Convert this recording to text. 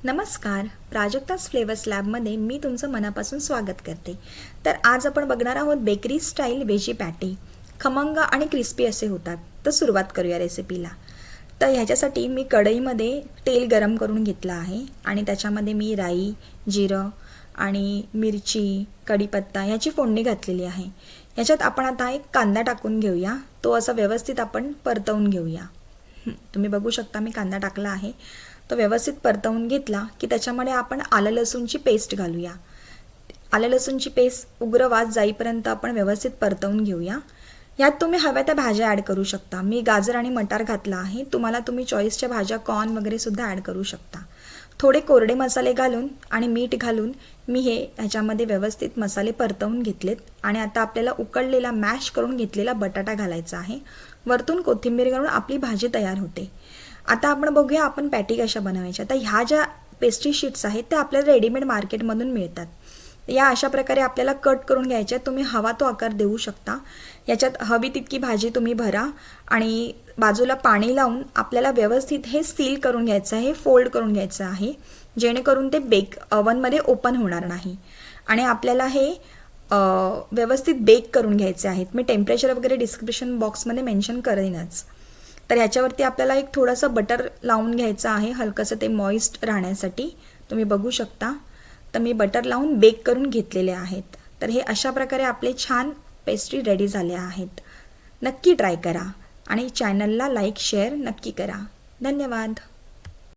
नमस्कार. प्राजक्ता's फ्लेवर्स लॅबमध्ये मी तुमचं मनापासून स्वागत करते. तर आज आपण बघणार आहोत बेकरी स्टाईल वेजी पॅटी. खमंग आणि क्रिस्पी असे होतात. तर सुरुवात करूया रेसिपीला. तर ह्याच्यासाठी मी कढईमध्ये तेल गरम करून घेतलं आहे आणि त्याच्यामध्ये मी राई, जिरं आणि मिरची, कढीपत्ता ह्याची फोडणी घातलेली आहे. ह्याच्यात आपण आता एक कांदा टाकून घेऊया. तो असा व्यवस्थित आपण परतवून घेऊया. तुम्ही बघू शकता मी कांदा टाकला आहे. तो व्यवस्थित परतवून घेतला की त्याच्यामध्ये आपण आलं लसूणची पेस्ट घालूया. आलं लसूणची पेस्ट उग्र वास जाईपर्यंत आपण व्यवस्थित परतवून घेऊया. यात तुम्ही हव्या त्या भाज्या ॲड करू शकता. मी गाजर आणि मटार घातला आहे. तुम्ही चॉईसच्या भाज्या कॉर्न वगैरे सुद्धा ॲड करू शकता. थोडे कोरडे मसाले घालून आणि मीठ घालून मी ह्याच्यामध्ये व्यवस्थित मसाले परतवून घेतलेत आणि आता आपल्याला उकळलेला मॅश करून घेतलेला बटाटा घालायचा आहे. वरतून कोथिंबीर घालून आपली भाजी तयार होते. आता आपण बघूया आपण पॅटी कशा बनवायच्या. तर ह्या ज्या पेस्ट्री शीट्स आहेत त्या आपल्याला रेडीमेड मार्केटमधून मिळतात. या अशा प्रकारे आपल्याला कट करून घ्यायच्या. तुम्ही हवा तो आकार देऊ शकता. याच्यात हवी तितकी भाजी तुम्ही भरा आणि बाजूला पाणी लावून आपल्याला व्यवस्थित हे सील करून घ्यायचं आहे, फोल्ड करून घ्यायचं आहे, जेणेकरून ते ओव्हनमध्ये ओपन होणार नाही. आणि आपल्याला हे व्यवस्थित बेक करून घ्यायचे आहेत. मी टेम्परेचर वगैरे डिस्क्रिप्शन बॉक्समध्ये मेन्शन करेनच. तर ह्याच्यावरती आपल्याला एक थोडंसं बटर लावून घ्यायचं आहे, हलकंसं ते मॉइस्ट राहण्यासाठी. तुम्ही बघू शकता. तर मी बटर लावून बेक करून घेतलेले आहेत. तर हे अशा प्रकारे आपले छान पेस्ट्री रेडी झाले आहेत. नक्की ट्राय करा आणि चॅनलला लाईक शेअर नक्की करा. धन्यवाद.